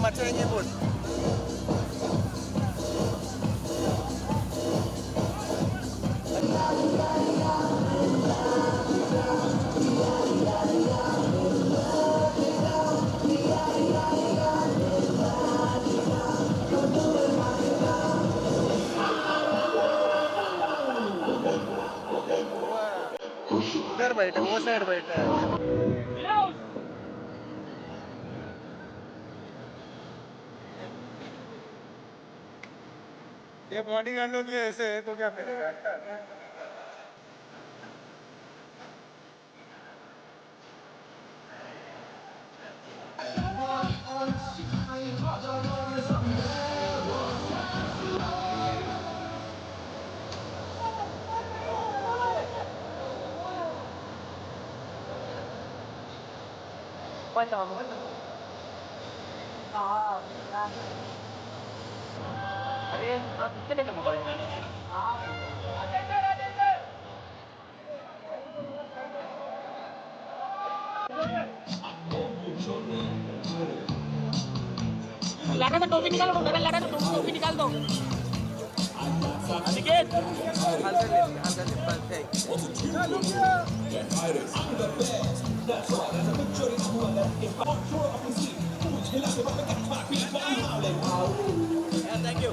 मचाएंगे वो। उधर बैठे, वो साइड बैठा है। ये बॉडी गार्ड के ऐसे है तो क्या करेगा? लाटा से टोपी निकालो, लाटा से टोपी निकाल दो। Aniket thank you.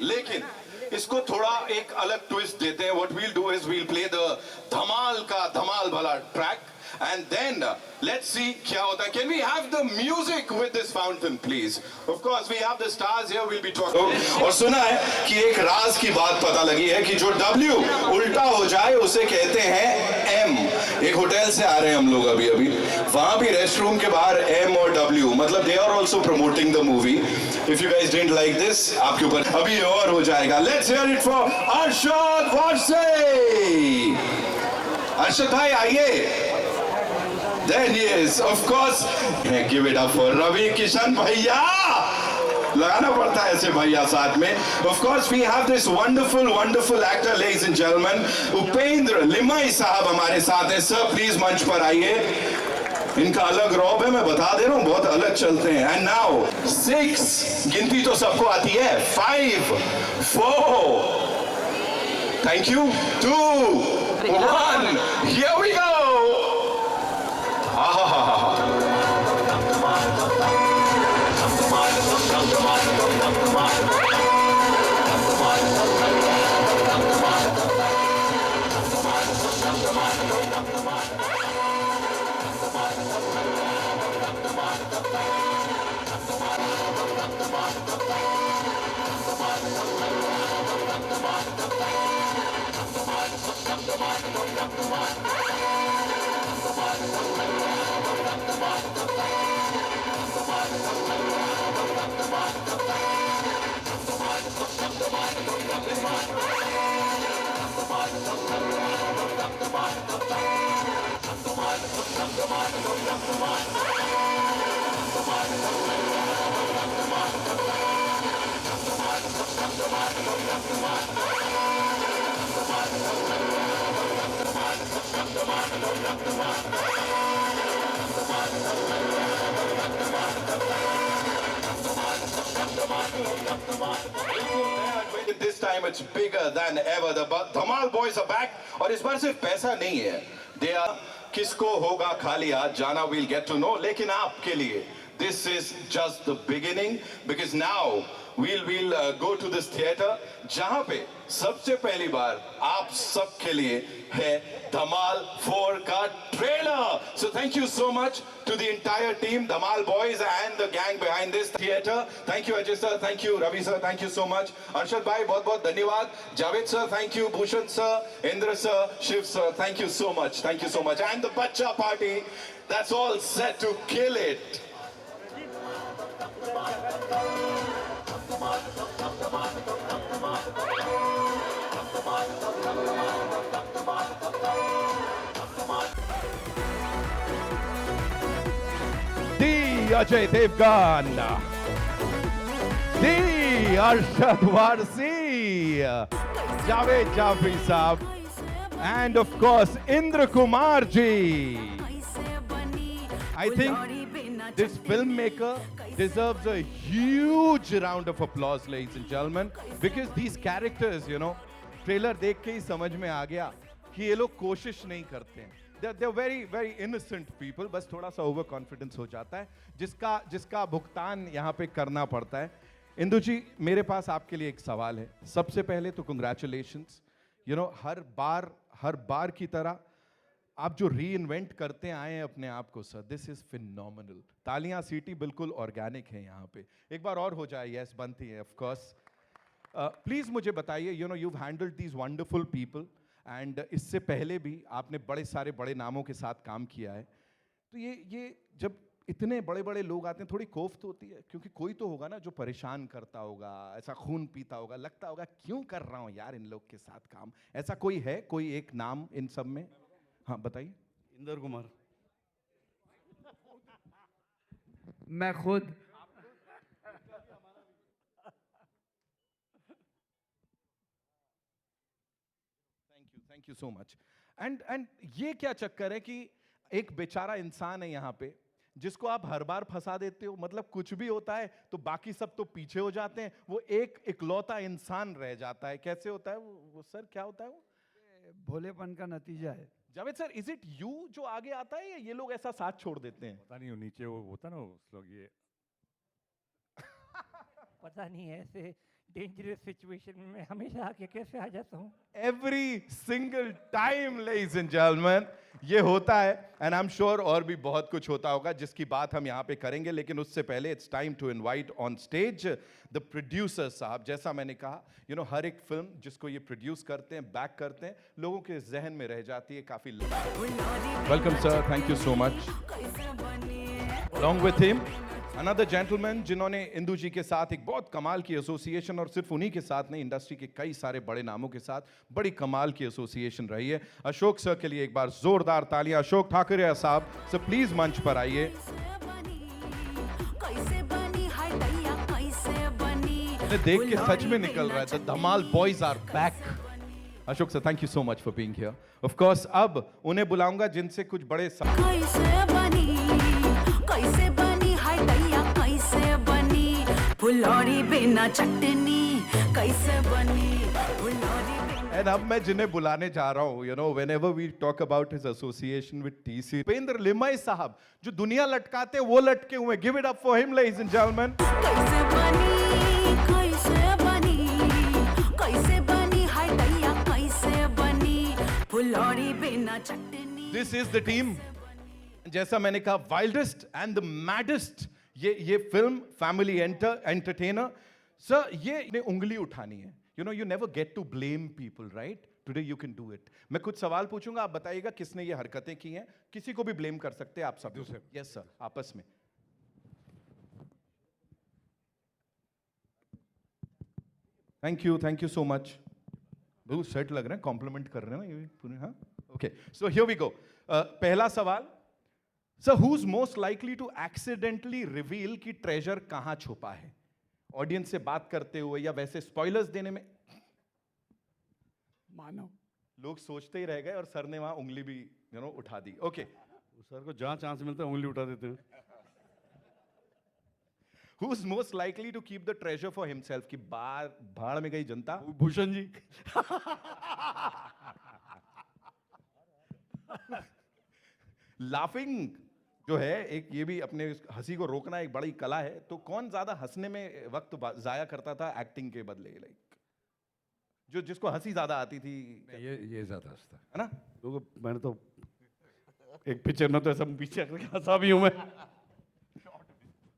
लेकिन इसको थोड़ा एक अलग ट्विस्ट देते हैं. What we'll do is we'll play the धमाल का धमाल भला track and then let's see क्या होता है. Can we have the music with this fountain please? Of course we have the stars here, we'll be talking. और सुना है कि एक राज की बात पता लगी है कि जो W उल्टा हो जाए उसे कहते हैं M. एक होटल से आ रहे हैं हम लोग अभी वहां भी रेस्ट रूम के बाहर M और W मतलब they are also promoting the movie. If you guys didn't like this, आपके ऊपर अभी और हो जाएगा. Let's hear it for Arshad Varsay. Arshad भाई आइए. There he is, of course. Give it up for Ravi Kishan भैया. लगाना पड़ता है ऐसे भैया साथ में. Of course we have this wonderful actor, ladies and gentlemen. Upendra लिमाई साहब हमारे साथ हैं. Sir, please मंच पर आइए. इनका अलग रौब है, मैं बता दे रहा हूं, बहुत अलग चलते हैं. एंड नाउ 6 गिनती तो सबको आती है. 5 4 thank you 2 1 here we go. This time it's bigger than ever. The Dhamal boys are back. और इस बार सिर्फ पैसा नहीं है. They are किसको होगा खाली हाथ जाना, we'll get to know. लेकिन आपके लिए this is just the beginning, because now we'll go to this theater जहां पे सबसे पहली बार आप सबके लिए है धमाल 4 का trailer. So thank you so much to the entire team, Dhamal boys and the gang behind this theater. Thank you Ajay sir, thank you Ravi sir, thank you so much. Arshad bhai, बहुत बहुत धन्यवाद. Javed sir, thank you. Bhushan sir, Indra sir, Shiv sir, thank you so much. Thank you so much. And the Bacha party, that's all set to kill it. The Ajay Devgan, the Arshad Varsi, Javed Jafri Saab, and of course Indra Kumar ji. I think this filmmaker deserves a huge round of applause, ladies and gentlemen, because these characters, you know, trailer देख के ही समझ में आ गया कि ये लोग कोशिश नहीं करते हैं. They're very very innocent people. बस थोड़ा सा ओवर कॉन्फिडेंस हो जाता है जिसका भुगतान यहाँ पे करना पड़ता है. इंदु जी, मेरे पास आपके लिए एक सवाल है. सबसे पहले तो कंग्रेचुलेशंस. यू नो, हर बार की तरह आप जो री इन्वेंट करते आए हैं अपने आप को सर, दिस इज फिनोमिनल. तालियां सीटी बिल्कुल ऑर्गेनिक है यहाँ पे. एक बार और हो जाए. यस, बनती है ऑफ कोर्स. प्लीज मुझे बताइए, you know, you handled these wonderful people and इससे पहले भी आपने बड़े सारे बड़े नामों के साथ काम किया है. तो ये जब इतने बड़े बड़े लोग आते हैं, थोड़ी कोफ्त होती है, क्योंकि कोई तो होगा ना जो परेशान करता होगा, ऐसा खून पीता होगा, लगता होगा क्यों कर रहा हूँ यार इन लोग के साथ काम. ऐसा कोई है, कोई एक नाम इन सब में? हाँ बताइए. इंदर कुमार. मैं खुद. Thank you so much. And ये क्या चक्कर है कि एक बेचारा इंसान है यहाँ पे जिसको आप हर बार फंसा देते हो. मतलब कुछ भी होता है तो बाकी सब तो पीछे हो जाते हैं, वो एक इकलौता इंसान रह जाता है. कैसे होता है वो सर, क्या होता है वो? भोलेपन का नतीजा है. Javed sir, is it you जो आगे आता है या ये लोग ऐसा साथ छोड़ देते हैं? पता नहीं, नीचे वो होता ना उस लोग ये पता नहीं है, ऐसे डेंजरस सिचुएशन में हमेशा आके कैसे आ जाता हूँ. Every single time ladies and gentleman ये होता है. एंड आई एम श्योर और भी बहुत कुछ होता होगा जिसकी बात हम यहाँ पे करेंगे, लेकिन उससे पहले it's time to invite on stage the producer साहब. जैसा मैंने कहा, यू नो, हर एक फिल्म जिसको ये प्रोड्यूस करते हैं, बैक करते हैं, लोगों के जहन में रह जाती है काफी. Welcome sir, thank you so much. Along with him another gentleman जिन्होंने इंदु जी के साथ एक बहुत कमाल की एसोसिएशन, और सिर्फ उन्हीं के साथ नहीं, इंडस्ट्री के कई सारे बड़े नामों के साथ बड़ी कमाल की एसोसिएशन रही है. अशोक सर के लिए एक बार जोरदार तालियां. अशोक ठाकरे साहब, सर प्लीज मंच पर आइए. देख के सच में निकल रहा है, the Dhamaal boys are back. Ashok sir, thank you so much for being here. Of course अब उन्हें बुलाऊंगा जिनसे कुछ बड़े कैसे बनी हाय दैया, कैसे बनी फुलौरी बिना चटनी, कैसे बनी फुलौरी बिना. एंड अब मैं जिन्हें बुलाने जा रहा हूं, you know, whenever we talk about his association with TC, Upendra Limaye साहब, जो दुनिया लटकाते वो लटके हुए. Give it up for him ladies and gentlemen. कैसे बनी, कैसे बनी, कैसे बनी हाय दैया, कैसे बनी फुलौरी बिना चटनी. This is the team. जैसा मैंने कहा, वाइल्डेस्ट एंड द मैडेस्ट ये फिल्म फैमिली एंटरटेनर. सर, ये उंगली उठानी है. You know, you never get to blame people, right? Today you can do it. मैं कुछ सवाल पूछूंगा, आप बताइएगा किसने ये हरकतें की हैं. किसी को भी ब्लेम कर सकते हैं आप सब. यस सर, आपस में. Thank you so much. बहुत सेट लग रहे हैं, कॉम्प्लीमेंट कर रहे हैं ना ये पूरे. हाँ, okay, so here we go. पहला सवाल, sir, who is most likely to accidentally reveal कि ट्रेजर कहां छुपा है? ऑडियंस से बात करते हुए या वैसे स्पॉयलर्स देने में? मानव. लोग सोचते ही रह गए और सर ने वहां उंगली भी, यू नो, उठा दी. ओके, सर को जहाँ चांस मिलता है उंगली उठा देते हैं. Who is most likely to keep the treasure for himself? कि भाड़ में गई जनता. भूषण जी. लाफिंग जो है एक ये भी अपने इस हंसी को रोकना एक बड़ी कला है। तो कौन ज्यादा हंसने में वक्त जाया करता था एक्टिंग के बदले, लाइक जो जिसको हंसी ज्यादा आती थी, ये ज्यादा हंसता है। है ना? तो मैंने तो एक पिक्चर में तो ऐसा पीछे हंसा भी हूं मैं।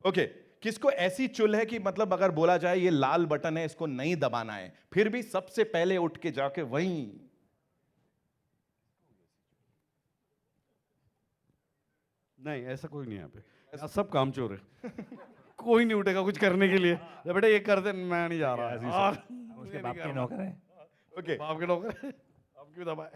ओके, किसको ऐसी चुल है कि मतलब अगर बोला जाए ये लाल बटन है इसको नहीं दबाना है, फिर भी सबसे पहले उठ के जाके वहीं? नहीं, ऐसा कोई नहीं यहाँ पे, यहाँ सब कामचोर है। कोई नहीं उठेगा कुछ करने के लिए, या बेटा ये कर दे, मैं नहीं जा रहा। उसके बाप के नौकर हैं। ओके, बाप के नौकर है, आप क्यों दबाए?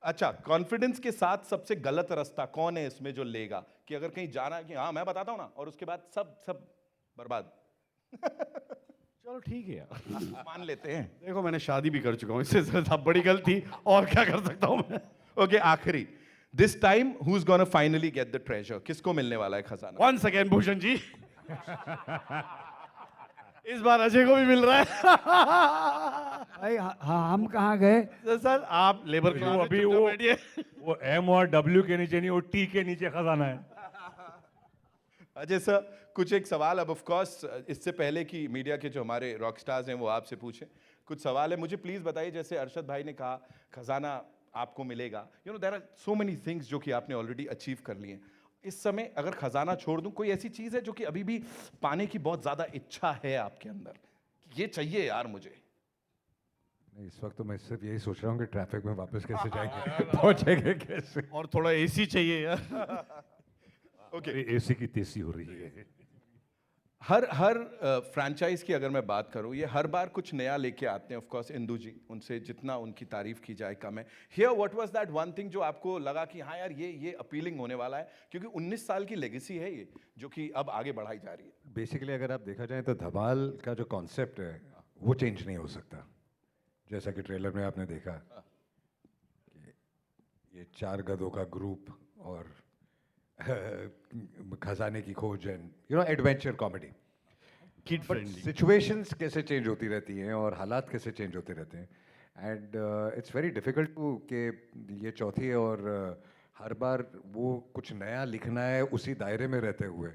अच्छा, कॉन्फिडेंस के साथ सबसे गलत रास्ता कौन है इसमें जो लेगा कि अगर कहीं जाना है कि हाँ मैं बताता हूं ना, और उसके बाद सब सब बर्बाद? चलो ठीक है यार, मान लेते हैं। देखो मैंने शादी भी कर चुका हूँ, इससे ज्यादा बड़ी गलती और क्या कर सकता हूँ मैं। ओके, आखिरी, this time who is gonna finally get the treasure? किसको मिलने वाला है खजाना? वन सेकेंड भूषण जी, इस बार अजय को भी मिल रहा है। भाई हाँ, हम कहाँ गए? सर आप लेबर के वो अभी वो M और W के नीचे नहीं, वो T के नीचे खजाना है। अजय सर, कुछ एक सवाल, अब ऑफ कोर्स इससे पहले कि मीडिया के जो हमारे रॉक स्टार्स हैं वो आपसे पूछें, कुछ सवाल है। मुझे प्लीज बताइए, जैसे अरशद भाई ने कहा खजाना आपको मिलेगा, you know there are so many things जो कि आपने ऑलरेडी अचीव कर लिए हैं। इस समय अगर खजाना छोड़ दूं, कोई ऐसी चीज है जो कि अभी भी पाने की बहुत ज्यादा इच्छा है आपके अंदर, ये चाहिए यार मुझे? नहीं, इस वक्त तो मैं सिर्फ यही सोच रहा हूँ कि ट्रैफिक में वापस कैसे जाएंगे, पहुंचेंगे कैसे। और थोड़ा एसी चाहिए यार। ओके, एसी की तेजी हो रही है। हर हर फ्रैंचाइज की अगर मैं बात करूं, ये हर बार कुछ नया लेके आते हैं। ऑफ कोर्स इंदू जी, उनसे जितना उनकी तारीफ की जाए कम है। Here what was that one thing जो आपको लगा कि हाँ यार ये अपीलिंग होने वाला है, क्योंकि 19 साल की लेगेसी है ये जो कि अब आगे बढ़ाई जा रही है। बेसिकली अगर आप देखा जाए तो धमाल का जो कॉन्सेप्ट है वो चेंज नहीं हो सकता। जैसा कि ट्रेलर में आपने देखा कि ये 4 गधों का ग्रुप और खजाने की खोज and you no adventure comedy. Kid but friendly. Situations कैसे चेंज होती रहती हैं और हालात कैसे चेंज होते रहते हैं, and it's very difficult to कि ये चौथी है और हर बार वो कुछ नया लिखना है उसी दायरे में रहते हुए।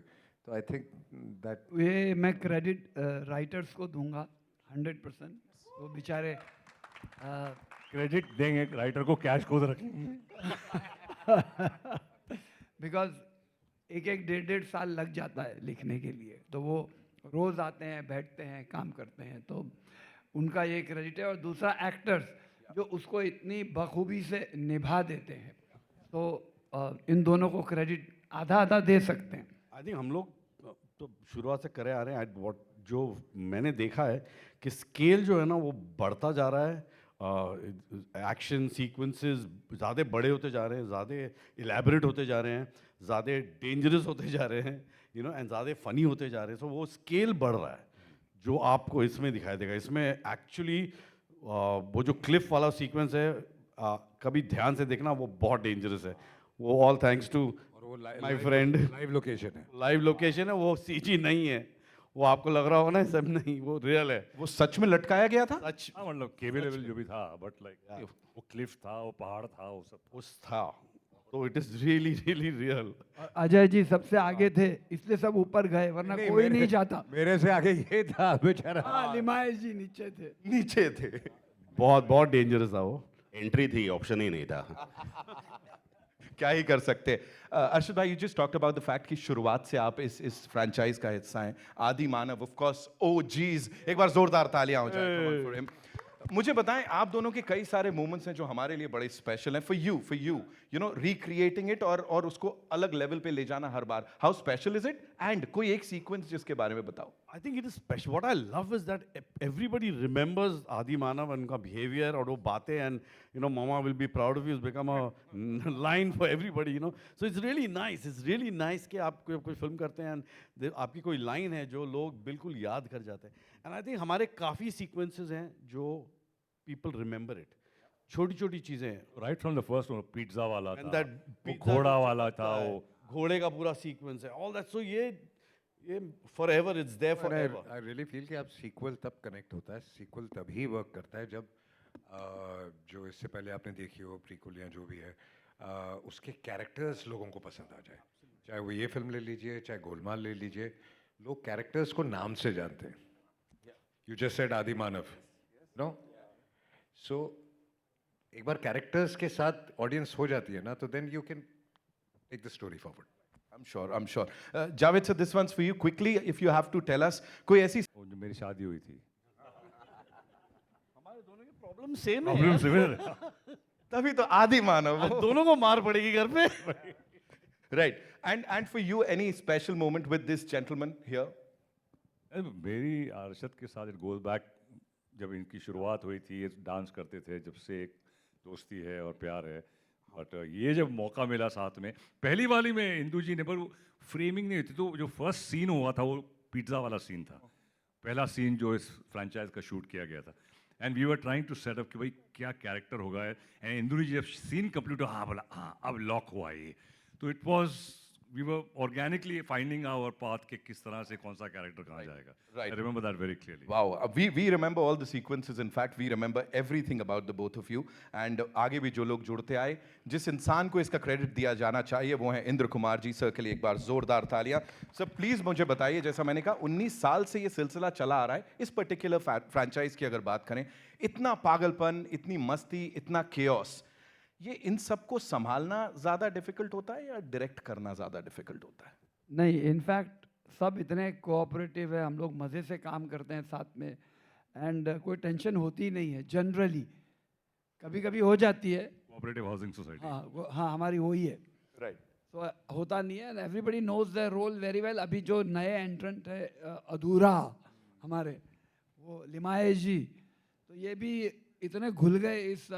तो आई थिंक दैट ये मैं क्रेडिट राइटर्स को दूंगा 100%। वो बेचारे क्रेडिट देंगे राइटर को, कैश खुद रखेंगे। बिकॉज एक 1.5 साल लग जाता है लिखने के लिए, तो वो रोज़ आते हैं, बैठते हैं, काम करते हैं, तो उनका ये क्रेडिट है। और दूसरा एक्टर्स जो उसको इतनी बखूबी से निभा देते हैं, तो इन दोनों को क्रेडिट आधा आधा दे सकते हैं। आई थिंक हम लोग तो शुरुआत से करे आ रहे हैं। जो मैंने देखा है कि स्केल जो है ना वो बढ़ता जा रहा है, एक्शन सीक्वेंसेस ज़्यादा बड़े होते जा रहे हैं, ज़्यादा इलेबरेट होते जा रहे हैं, ज़्यादा डेंजरस होते जा रहे हैं, यू नो, एंड ज़्यादा फनी होते जा रहे हैं। सो वो स्केल बढ़ रहा है जो आपको इसमें दिखाई देगा। इसमें एक्चुअली वो जो क्लिफ वाला सीक्वेंस है, कभी ध्यान से देखना, वो बहुत डेंजरस है। वो all thanks to my friend. Live location है। लाइव लोकेशन है, वो सीजी नहीं है। वो आपको लग रहा होगा ना सब, नहीं, वो रियल है। वो सच में लटकाया गया था? सच हाँ, मतलब केबल लेवल जो भी था, बट लाइक वो क्लिफ था, वो पहाड़ था, वो सब उस था, तो it is really really real. Ajay ji सबसे आगे थे, इसलिए सब ऊपर गए, वरना कोई नहीं जाता। मेरे से आगे ये था बेचारा। हाँ, लिमायत जी नीचे थे। नीचे थे। बहुत बहुत डेंजरस था वो। एंट्री थी, ऑप्शन ही नहीं था। क्या ही कर सकते। अर्शद भाई, you just talked about the fact कि शुरुआत से आप इस फ्रैंचाइज का हिस्सा हैं। आदि मानव, ऑफ कोर्स, ओ जीज, एक बार जोरदार तालियां हो जाए come on for him। मुझे बताएं, आप दोनों के कई सारे मोमेंट्स हैं जो हमारे लिए बड़े स्पेशल हैं। For you you know recreating it और उसको अलग लेवल पे ले जाना हर बार, how special is it? And कोई एक सीक्वेंस जिसके बारे में बताओ। I think it is special. What I love is that everybody remembers Aadi Manav, उनका बिहेवियर और वो बातें, and you know mama will be proud of you is become a line for everybody, you know. So it's really nice कि आप कोई film करते हैं and आपकी कोई लाइन है जो लोग बिल्कुल याद कर जाते हैं। एंड आई थिंक हमारे काफ़ी सीक्वेंसेस हैं जो पीपल रिमेंबर इट, छोटी छोटी चीज़ें। Right from the first one, pizza वाला And था, that वो pizza घोड़ा जो वाला होता था, है, वो घोड़े का पूरा सीक्वेंस है, ऑल दैट। सो ये forever, it's there forever. I really feel कि आप सीक्वल तब कनेक्ट होता है, सीक्वल तभी वर्क करता है जब जो इससे पहले आपने देखी हो प्रीक्वल या जो भी है, उसके कैरेक्टर्स लोगों को पसंद आ जाए। चाहे वो ये फिल्म ले लीजिए, चाहे गोलमाल ले लीजिए, लोग कैरेक्टर्स को नाम से जानते हैं. यू जस्ट सेड आदि मानव, नो? सो एक बार कैरेक्टर्स के साथ ऑडियंस हो जाती है ना, तो then you can take the story forward. I'm sure. Javed sir, this one's for you. Quickly, if you have to tell us, कोई ऐसी वो जो मेरी शादी हुई थी, हमारे दोनों की प्रॉब्लम सेम है प्रॉब्लम यार। सिमिलर, तभी तो आदि मानव आज दोनों को मार पड़ेगी घर पे। right. And for you, any special moment with this gentleman here? मेरी अरशद के साथ इट गोज बैक, जब इनकी शुरुआत हुई थी, ये डांस करते थे, जब से एक दोस्ती है और प्यार है. बट ये जब मौका मिला साथ में, पहली वाली में इंदू जी ने, पर फ्रेमिंग नहीं हुई थी, तो जो फर्स्ट सीन हुआ था वो पिज्ज़ा वाला सीन था, पहला सीन जो इस फ्रेंचाइज का शूट किया गया था. And we were trying to set up कि भाई क्या कैरेक्टर होगा. एंड इंदू जी जब सीन कंप्लीट हुआ, हाँ बोला, हाँ अब लॉक हुआ ये. तो it was, we were organically finding our path कि किस तरह से कौन सा कैरेक्टर कहाँ जाएगा. Right. I remember that very clearly. Wow, we remember all the sequences. In fact, we remember everything about the both of you. And आगे भी जो लोग जुड़ते आए, जिस इंसान को इसका क्रेडिट दिया जाना चाहिए वो है इंद्र कुमार जी. सर के लिए एक बार जोरदार तालियां. सर प्लीज मुझे बताइए, जैसा मैंने कहा 19 साल से ये सिलसिला चला आ रहा है, इस पर्टिकुलर फ्रैंचाइज की अगर बात करें, इतना पागलपन, इतनी मस्ती, इतना केओस, ये इन सबको संभालना ज़्यादा डिफिकल्ट होता है या डायरेक्ट करना ज़्यादा डिफिकल्ट होता है? नहीं, इनफैक्ट सब इतने कोऑपरेटिव है, हम लोग मज़े से काम करते हैं साथ में, एंड कोई टेंशन होती ही नहीं है जनरली. कभी कभी हो जाती है, कोऑपरेटिव हाउसिंग सोसाइटी. हाँ हमारी वही है. राइट. तो होता नहीं है, everybody knows their role very well. अभी जो नए एंट्रेंट है अधूरा हमारे, वो लिमाये जी, तो ये भी इतने घुल गए इस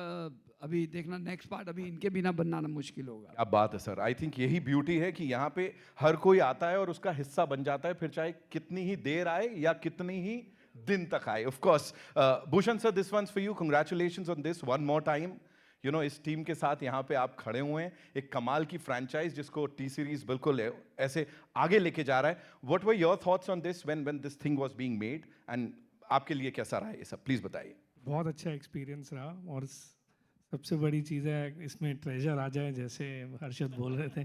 अभी देखना नेक्स्ट पार्ट, अभी इनके बिना बनाना मुश्किल होगा. क्या बात है सर. आई थिंक यही ब्यूटी है कि यहाँ पे हर कोई आता है और उसका हिस्सा बन जाता है, फिर चाहे कितनी ही देर आए या कितनी ही दिन तक आए. Of course Bhushan sir, this one's for you. Congratulations on this one more time. You know, इस टीम के साथ यहाँ पे आप खड़े हुए हैं, एक कमाल की फ्रैंचाइज जिसको टी सीरीज बिल्कुल ऐसे आगे लेके जा रहा है. What were your thoughts on this when this thing was being made, and आपके लिए कैसा रहा ये सब, प्लीज बताइए. बहुत अच्छा एक्सपीरियंस रहा, और सबसे बड़ी चीज़ है इसमें ट्रेजर आ जाए, जैसे हर्षद बोल रहे थे,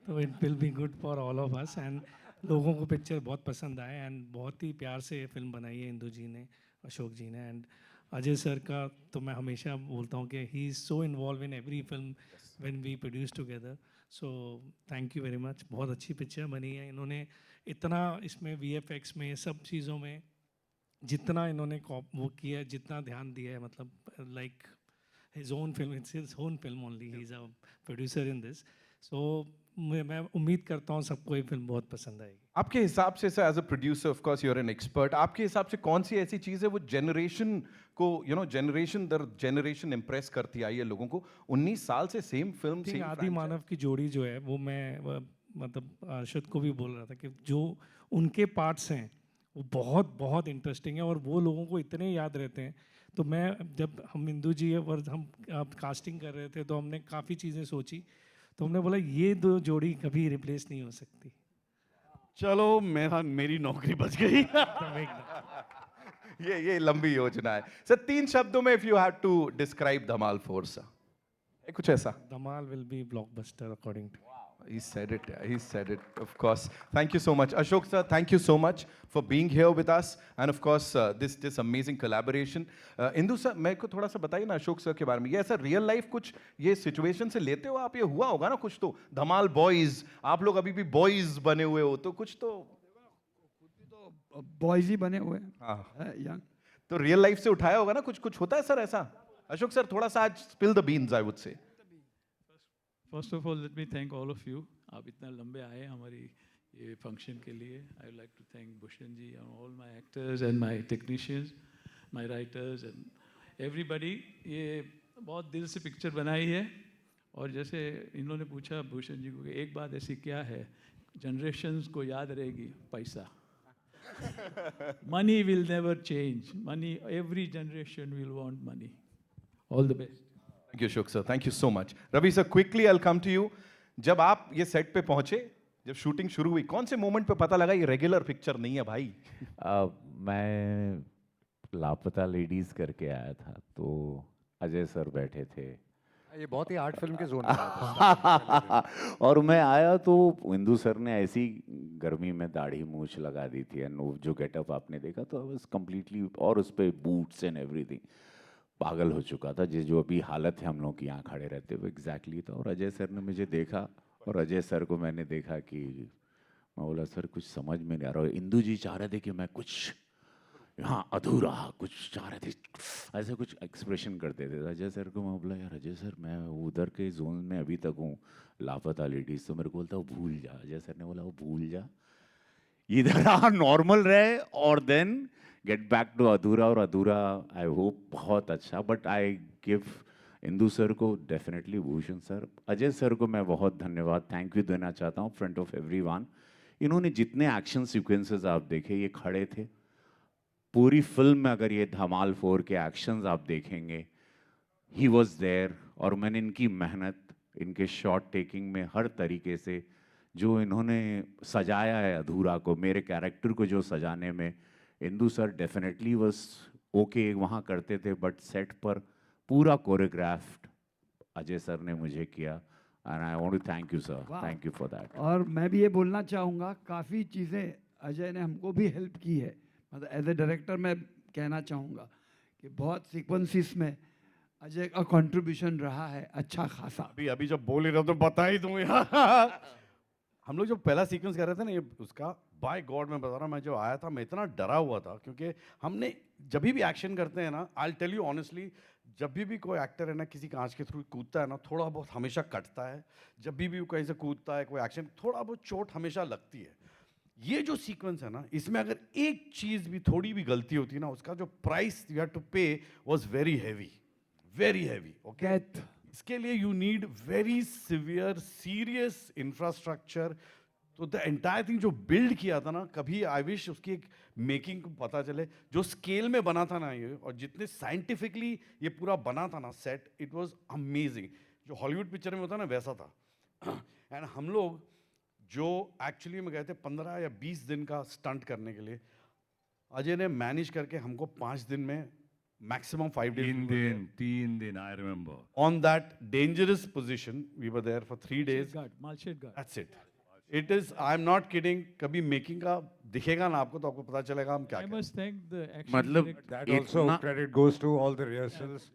तो it will be good for all of us. And लोगों को पिक्चर बहुत पसंद आए, एंड बहुत ही प्यार से ये फिल्म बनाई है इंदू जी ने, अशोक जी ने. एंड अजय सर का तो मैं हमेशा बोलता हूँ कि he is so involve in every film when we produce together. So thank you very much. बहुत अच्छी पिक्चर बनी है. इन्होंने इतना इसमें VFX में, सब चीज़ों में जितना इन्होंने वो किया है, जितना ध्यान दिया है, मतलब like his own film, it's his own film only. He's a producer in this. So मैं उम्मीद करता हूँ सबको ये फिल्म बहुत पसंद आएगी. आपके हिसाब से sir, as a producer, of course you are an expert, आपके हिसाब से कौन सी ऐसी चीज़ है वो जनरेशन को, यू नो, जनरेशन दर जनरेशन इम्प्रेस करती आई है लोगों को? 19 साल से सेम फिल्म, सेम आदि मानव की जोड़ी जो है वो मैं मतलब अर्शद को भी बोल रहा था कि जो उनके पार्ट्स हैं वो बहुत बहुत इंटरेस्टिंग है, और वो लोगों को इतने याद रहते हैं. तो मैं, जब हम इंदू जी और हम कास्टिंग कर रहे थे, तो हमने काफ़ी चीज़ें सोची, तो हमने बोला ये दो जोड़ी कभी रिप्लेस नहीं हो सकती. चलो मेरी नौकरी बच गई. ये लंबी योजना है. सर 3 शब्दों में, if you have to describe Dhamaal 4 sir, कुछ ऐसा? Dhamaal will be blockbuster according to. He said it, of course. Thank you so much. Ashok sir, thank you so much for being here with us. And of course, this amazing collaboration. Indu sir, मेरे को थोड़ा सा बताइए ना Ashok sir के बारे में. ये ऐसा रियल लाइफ कुछ ये सिचुएशन से लेते हो आप? ये हुआ होगा ना कुछ तो? धमाल बॉयज, आप लोग अभी भी बॉयज बने हुए हो, तो कुछ तो बॉयज ही बने हुए हैं. हाँ, यंग. तो रियल लाइफ से उठाया होगा ना कुछ होता है सर ऐसा? अशोक सर थोड़ा सा आज spill the beans, I would say. First of all let me thank all of you. आप इतना लंबे आए हमारी ये फंक्शन के लिए. I would like to thank Bhushan ji and all my actors and my technicians, my writers and everybody. ये बहुत दिल से पिक्चर बनाई है, और जैसे इन्होंने पूछा भूषण जी को कि एक बात ऐसी क्या है जनरेशन्स को याद रहेगी, पैसा. Money will never change. Money, every generation will want money. All the best. Thank you, Ashok sir. Thank you so much. Ravi sir, quickly I'll come to you. जब आप ये सेट पे पहुंचे, जब शूटिंग शुरू हुई, कौन से मोमेंट पे पता लगा ये रेगुलर पिक्चर नहीं है भाई? मैं लापता लेडीज करके आया था, तो अजय सर बैठे थे, ये बहुत ही आर्ट फिल्म के जोन में आया था। और मैं आया तो इंदु सर ने ऐसी गर्मी में दाढ़ी मूछ लगा दी थी एंड जो गेटअप आपने देखा तो आई वाज कम्प्लीटली, और उस पर बूट्स एंड एवरीथिंग, पागल हो चुका था। जो अभी हालत है हम लोग की यहाँ खड़े रहते हुए एग्जैक्टली था। और अजय सर ने मुझे देखा और अजय सर को मैंने देखा कि मैं बोला सर कुछ समझ में नहीं आ रहा। इंदु जी चाह रहे थे कि मैं कुछ यहाँ अधूरा कुछ चाह रहे थे, ऐसे कुछ एक्सप्रेशन करते थे। अजय सर को मैं बोला यार अजय सर मैं उधर के जोन में अभी तक हूँ, लापता लेडीज, तो मेरे को बोलता वो भूल जा। अजय सर ने बोला वो भूल जा, इधर आ नॉर्मल रहे और देन गेट बैक टू अधूरा। और अधूरा आई होप बहुत अच्छा, but I give Indu sir को definitely, Bhushan sir, Ajay sir को मैं बहुत धन्यवाद, थैंक यू देना चाहता हूँ फ्रंट ऑफ एवरीवन। इन्होंने जितने एक्शन सीक्वेंसेस आप देखे, ये खड़े थे पूरी फिल्म में। अगर ये धमाल 4 के एक्शंस आप देखेंगे, ही वॉज देयर। और मैंने इनकी मेहनत, इनके शॉट टेकिंग में हर तरीके से जो इन्होंने सजाया है अधूरा को, मेरे कैरेक्टर को जो सजाने में, Indu sir definitely was okay वहाँ करते थे, बट सेट पर पूरा कोरियोग्राफ्ड अजय सर ने मुझे किया and I want to thank you sir, thank you for that. और मैं भी ये बोलना चाहूँगा, काफ़ी चीज़ें अजय ने हमको भी हेल्प की है। मतलब एज ए डायरेक्टर मैं कहना चाहूँगा कि बहुत सीक्वेंसेस में अजय का कंट्रीब्यूशन रहा है अच्छा खासा। अभी जब बोल ही रहा तो बता ही दूँ यार। हम लोग जो पहला सीक्वेंस कर रहे थे ना, ये उसका बाय गॉड मैं बता रहा हूँ, मैं जो आया था मैं इतना डरा हुआ था, क्योंकि हमने जब भी एक्शन करते हैं ना, आई टेल यू ऑनेस्टली, जब भी कोई एक्टर है ना किसी कांच के थ्रू कूदता है ना, थोड़ा बहुत हमेशा कटता है। जब भी कहीं से कूदता है कोई एक्शन, थोड़ा बहुत चोट हमेशा लगती है। ये जो सीक्वेंस है ना, इसमें अगर एक चीज़ भी थोड़ी भी गलती होती है ना, उसका जो प्राइस यू हैव टू पे was very heavy, very heavy. Okay, इसके लिए you need very severe serious infrastructure. तो द एंटायर थिंग जो बिल्ड किया था ना, कभी आई विश उसकी एक मेकिंग को पता चले, जो स्केल में बना था ना ये, और जितने साइंटिफिकली ये पूरा बना था ना सेट, इट वाज अमेजिंग। जो हॉलीवुड पिक्चर में होता है ना वैसा था। एंड हम लोग जो एक्चुअली में गए थे 15 या 20 दिन का स्टंट करने के लिए, अजय ने मैनेज करके हमको 5 दिन में मैक्सिमम 5 डेज, 3 दिन I remember, on that dangerous position we were there for 3 days। That's it, it is, I am not kidding. कभी मेकिंग का दिखेगा ना आपको तो आपको पता चलेगा हम क्या I must thank the action मतलब director. That also credit goes to all the rehearsals.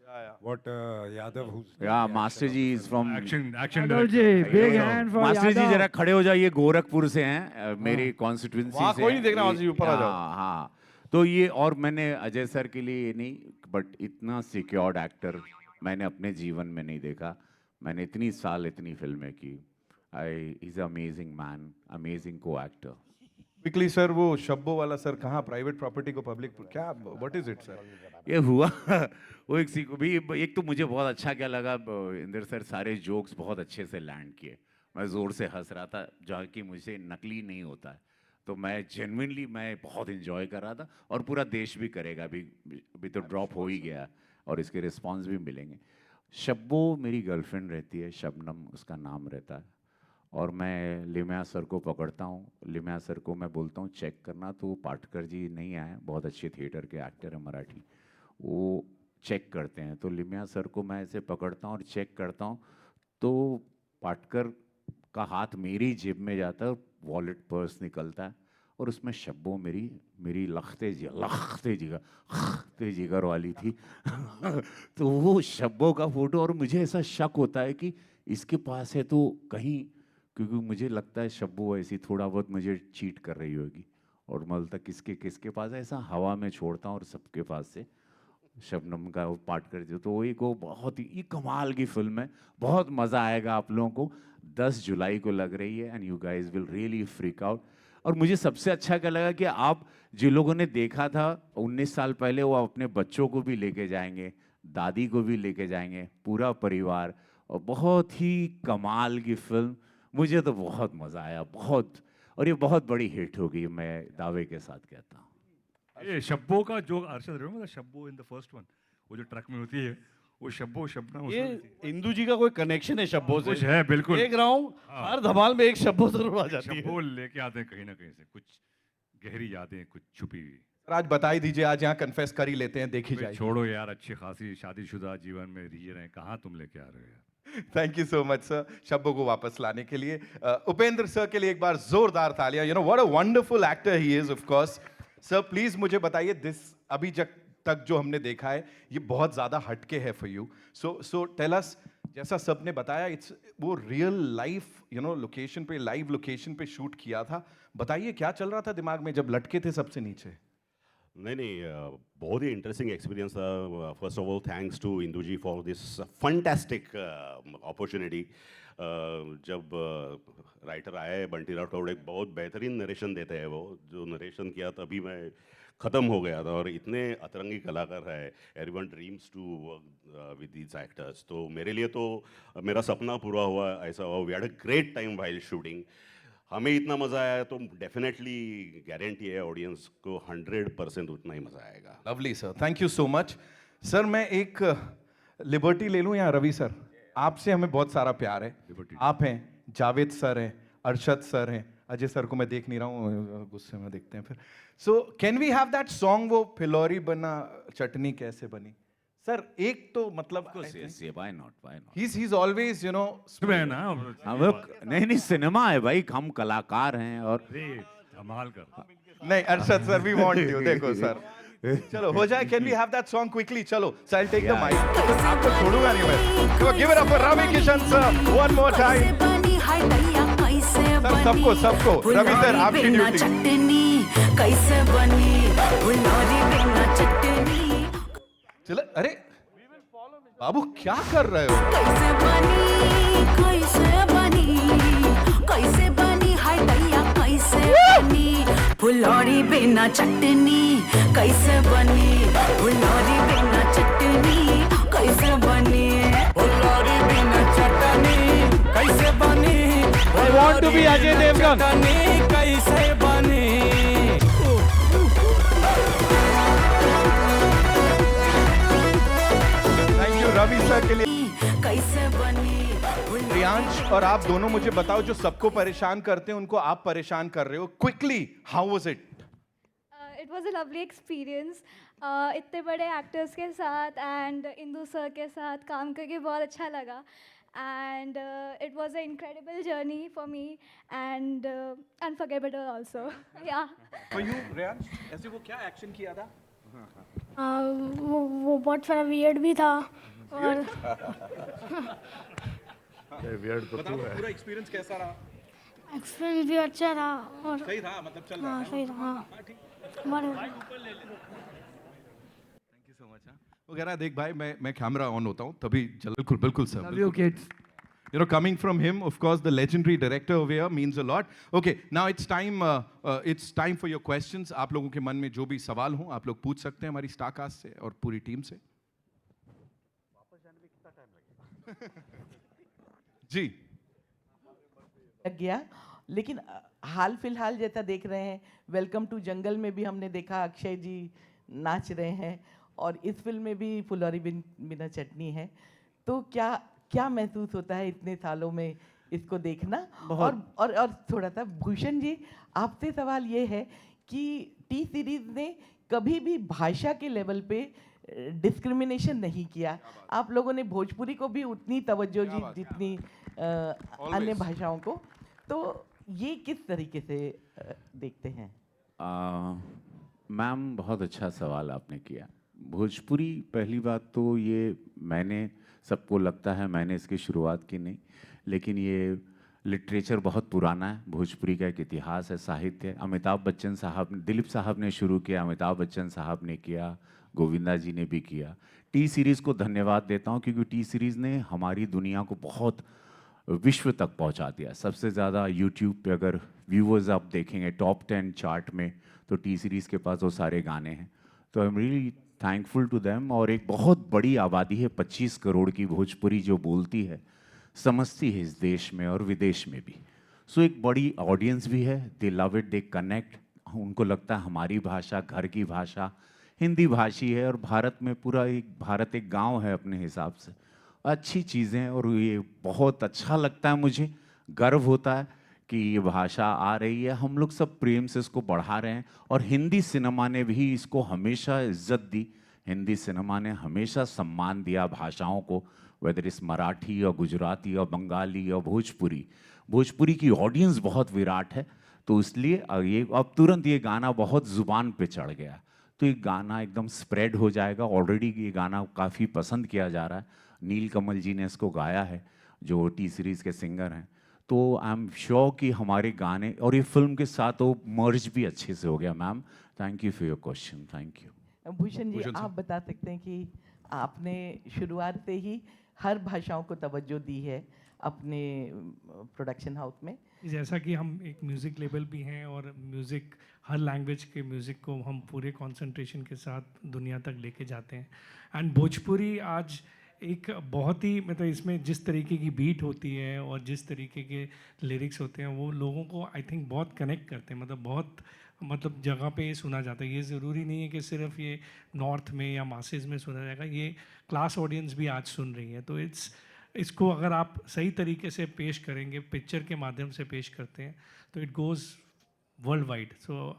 What Yadav, who's या master ji is from action Yadav ji, big hand for master ji Yadav. जरा खड़े हो जाइए, गोरखपुर से हैं, मेरी कॉन्स्टिट्यूंसी वहाँ से। कोई नहीं देख रहा, वहाँ से ऊपर आ जाओ। हाँ हाँ, तो ये, और मैंने अजय सर के लिए नहीं, बट इतना सिक्योर्ड एक्टर मैंने अपने जीवन में नहीं देखा। मैंने इतनी साल इतनी फिल्में की। इज अमेजिंग मैन, अमेजिंग को एक्टर। क्विकली सर, वो शब्बो वाला सर कहाँ, प्राइवेट प्रॉपर्टी को पब्लिक क्या, व्हाट इज इट सर? ये हुआ वो एक तो मुझे बहुत अच्छा क्या लगा, इंदर सर सारे जोक्स बहुत अच्छे से लैंड किए। मैं ज़ोर से हंस रहा था, जो कि मुझे नकली नहीं होता है, तो मैं जेन्युइनली मैं बहुत इन्जॉय कर रहा था, और पूरा देश भी करेगा। अभी तो ड्रॉप हो ही गया और इसके रिस्पॉन्स भी मिलेंगे। शब्बो मेरी गर्लफ्रेंड रहती है, शबनम उसका नाम रहता है, और मैं लिम्या सर को पकड़ता हूँ। लिम्या सर को मैं बोलता हूँ चेक करना, तो पाटकर जी नहीं आए, बहुत अच्छे थिएटर के एक्टर हैं मराठी, वो चेक करते हैं। तो लिम्या सर को मैं ऐसे पकड़ता हूँ और चेक करता हूँ, तो पाटकर का हाथ मेरी जेब में जाता है, वॉलेट पर्स निकलता है, और उसमें शब्बो मेरी लखते जिगर वाली थी। तो वो शब्बो का फोटो, और मुझे ऐसा शक होता है कि इसके पास है तो कहीं, क्योंकि मुझे लगता है शब्बो ऐसी थोड़ा बहुत मुझे चीट कर रही होगी, और मैं बोलता किसके पास है, ऐसा हवा में छोड़ता हूँ और सबके पास से शबनम का वो पार्ट कर दिया। तो वो एक बहुत ही कमाल की फिल्म है, बहुत मज़ा आएगा आप लोगों को। 10 जुलाई को लग रही है and you guys will really freak out. और मुझे सबसे अच्छा क्या लगा कि आप जिन लोगों ने देखा था 19 साल पहले, वो अपने बच्चों को भी लेके जाएंगे, दादी को भी लेके जाएंगे, पूरा परिवार। और बहुत ही कमाल की फिल्म, मुझे तो बहुत मज़ा आया, बहुत। और ये बहुत बड़ी हिट होगी, मैं दावे के साथ कहता हूँ। ये शब्बो का जो अर्शद रहे मतलब Shabbo in the first one, वो जो ट्रक में होती है, वो शब्बो शबनम, ये इंदु जी का कोई कनेक्शन है शब्बो से? कुछ है बिल्कुल। देख रहा हूँ हर धमाल में एक शब्बो जरूर आ जाती है। शब्बो लेके आते हैं कहीं ना कहीं से, कुछ गहरी यादें, कुछ छुपी हुई। आज बता ही दीजिए, आज यहाँ कन्फेस कर ही लेते हैं, देखी जाए। छोड़ो यार, अच्छी खासी शादीशुदा जीवन में जी रहे हैं, कहाँ तुम लेके आ रहे हो यार। Thank you so much sir, शब्बों को वापस लाने के लिए। उपेंद्र सर के लिए एक बार जोरदार तालियां। You know what a wonderful actor he is, of course. Sir please मुझे बताइए, दिस अभी तक जो हमने देखा है ये बहुत ज्यादा हटके है for you. So tell us, जैसा सब ने बताया, इट्स वो रियल लाइफ लोकेशन पे, लाइव लोकेशन पे शूट किया था। बताइए क्या चल रहा था दिमाग में जब लटके थे सबसे नीचे? नहीं, बहुत ही इंटरेस्टिंग एक्सपीरियंस था। First of all thanks to Indu ji for this fantastic opportunity. जब राइटर आए बंटी राठौड़, एक बहुत बेहतरीन नरेशन देते हैं वो, जो नरेशन किया तभी मैं ख़त्म हो गया था। और इतने अतरंगी कलाकार है, everyone dreams to work with these actors. तो मेरे लिए तो मेरा सपना पूरा हुआ, ऐसा हुआ। We had a great time while shooting. हमें इतना मज़ा आया तो डेफिनेटली गारंटी है ऑडियंस को 100% उतना ही मज़ा आएगा। Lovely sir, thank you so much. Sir मैं एक लिबर्टी ले लूं या रवि सर? आपसे हमें बहुत सारा प्यार है। आप हैं, जावेद सर हैं, अरशद सर हैं, अजय सर को मैं देख नहीं रहा हूँ, गुस्से में देखते हैं फिर। So can we have that song, वो फिलौरी बना चटनी कैसे बनी? सर एक तो मतलब व्हाई नॉट, he's always नहीं सिनेमा है भाई, हम कलाकार हैं और धमाल कर। नहीं Arshad sir, we want you. देखो सर, चलो हो जाए। Can we have that song quickly? चलो so I take the mic, आपको छोड़ूंगा नहीं मैं। तो give it up for Ravi Kishan sir one more time. Sir सबको रवि सर आपकी ड्यूटी। कैसे बनी फुलौरी बिना चटनी। चलो, अरे बाबू क्या कर रहे हो? कैसे बनी हाय दैया कैसे बनी फुलौरी बिना चटनी। कैसे बनी फुलौरी बिना चटनी, कैसे बनी फुलौरी बिना चटनी, कैसे बनी। I want to be Ajay Devgan. कैसे बनी। थैंक यू रवि सर के लिए। कैसे बनी। प्रियांश और आप दोनों मुझे बताओ, जो सबको परेशान करते हैं उनको आप परेशान कर रहे हो, quickly how was it? It was a lovely experience. इतने बड़े एक्टर्स के साथ एंड इंदू सर के साथ काम करके बहुत अच्छा लगा। And it was a incredible journey for me and unforgettable also. या फॉर यू प्रियांश, ऐसे वो क्या एक्शन किया था? वो बहुत सारा वियर्ड भी था और वियर्ड तो बताओ पूरा एक्सपीरियंस कैसा रहा? एक्सपीरियंस भी अच्छा था और सही था, मतलब चल रहा हाँ था। सही था, हाँ थैंक यू सो मच। वो कह रहा है, देख भाई मैं कैमरा ऑन होता हूँ तभी चल। बिल्कुल बिल्कुल sir, Love you kids. You know, coming from him, of course, the legendary director over here means a lot. Okay, now it's time for your questions. आप लोगों के मन में जो भी सवाल हो आप लोग पूछ सकते हैं हमारी स्टारकास्ट से और पूरी टीम से। जी लग गया, लेकिन हाल फिलहाल जैसा देख रहे हैं, वेलकम टू जंगल में भी हमने देखा अक्षय जी नाच रहे हैं और इस फिल्म में भी फुलौरी बिना चटनी है। तो क्या महसूस होता है इतने सालों में इसको देखना? और थोड़ा सा भूषण जी, आपसे सवाल ये है कि टी सीरीज ने कभी भी भाषा के लेवल पे डिस्क्रिमिनेशन नहीं किया। आप लोगों ने भोजपुरी को भी उतनी तवज्जो दी जितनी अन्य भाषाओं को। तो ये किस तरीके से देखते हैं? मैम बहुत अच्छा सवाल आपने किया। भोजपुरी, पहली बात तो ये मैंने, सबको लगता है मैंने इसकी शुरुआत की नहीं, लेकिन ये लिटरेचर बहुत पुराना है। भोजपुरी का एक इतिहास है, साहित्य। अमिताभ बच्चन साहब, दिलीप साहब ने शुरू किया, अमिताभ बच्चन साहब ने किया, गोविंदा जी ने भी किया। टी सीरीज़ को धन्यवाद देता हूँ क्योंकि टी सीरीज़ ने हमारी दुनिया को बहुत विश्व तक पहुँचा दिया। सबसे ज़्यादा यूट्यूब पे अगर व्यूवर्स आप देखेंगे टॉप 10 चार्ट में, तो टी सीरीज़ के पास वो सारे गाने हैं। तो I am really thankful to them. और एक बहुत बड़ी आबादी है, 25 करोड़ की भोजपुरी जो बोलती है, समझती है इस देश में और विदेश में भी। सो एक बड़ी ऑडियंस भी है, दे लव इट, दे कनेक्ट। उनको लगता है हमारी भाषा, घर की भाषा हिंदी भाषी है और भारत में पूरा भारत एक गांव है अपने हिसाब से। अच्छी चीज़ें, और ये बहुत अच्छा लगता है, मुझे गर्व होता है कि ये भाषा आ रही है, हम लोग सब प्रेम से इसको बढ़ा रहे हैं। और हिंदी सिनेमा ने भी इसको हमेशा इज्जत दी, हिंदी सिनेमा ने हमेशा सम्मान दिया भाषाओं को, वेदर इस मराठी और गुजराती और बंगाली और भोजपुरी। भोजपुरी की ऑडियंस बहुत विराट है, तो इसलिए ये अब तुरंत ये गाना बहुत ज़ुबान पे चढ़ गया, तो ये गाना एकदम स्प्रेड हो जाएगा। ऑलरेडी ये गाना काफ़ी पसंद किया जा रहा है, नील कमल जी ने इसको गाया है जो टी सीरीज़ के सिंगर हैं। तो आई एम श्योर कि हमारे गाने और ये फिल्म के साथ वो मर्ज भी अच्छे से हो गया। Ma'am thank you for your question. Thank you. Bhushan ji, आप बता सकते हैं कि आपने शुरुआत से ही हर भाषाओं को तवज्जो दी है अपने प्रोडक्शन हाउस में? जैसा कि हम एक म्यूज़िक लेबल भी हैं और म्यूज़िक, हर लैंग्वेज के म्यूज़िक को हम पूरे कंसंट्रेशन के साथ दुनिया तक लेके जाते हैं। एंड भोजपुरी आज एक बहुत ही, मतलब इसमें जिस तरीके की बीट होती है और जिस तरीके के लिरिक्स होते हैं वो लोगों को आई थिंक बहुत कनेक्ट करते हैं, मतलब बहुत जगह पे ये सुना जाता है। ये ज़रूरी नहीं है कि सिर्फ ये नॉर्थ में या मासेस में सुना जाएगा, ये क्लास ऑडियंस भी आज सुन रही है। तो इसको अगर आप सही तरीके से पेश करेंगे, पिक्चर के माध्यम से पेश करते हैं, तो इट गोज़ वर्ल्ड वाइड। सो